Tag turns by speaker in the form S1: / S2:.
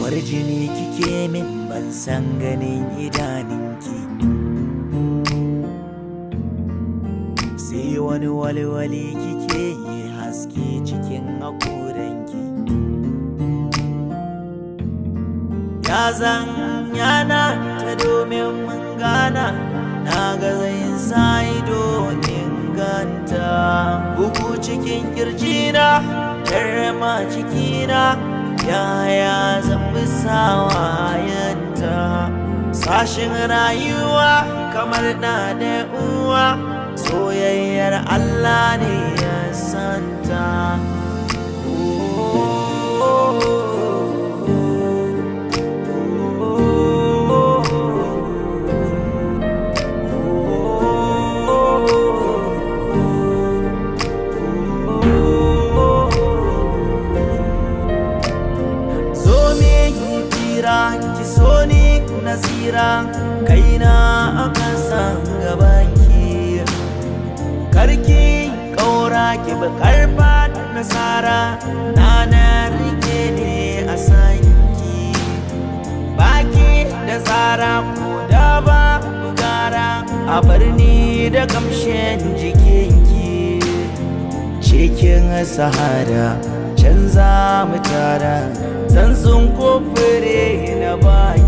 S1: kwarjini kike min ban san ganin idaninki, sai wani walwali kike yi haske cikin haƙoranki. Ya zan yana ta domin mun gana, na ga zai sa ido inganta. Bugu cikin kirjina, karma cikina, yaya zan bi sawayenta. Sashin rayuwa kamar na da uwa, soyayyar Allah ne ya santa. Ki so ni nazira, kaina a kasan gabanki, karki ƙaura ki bi karfa nasara, na rike ne a sanki. Baki da tsara ko da ba gara, a barni da kamshin jikinki. Cikin sahara canza mu tara, zanzun kofure na baki.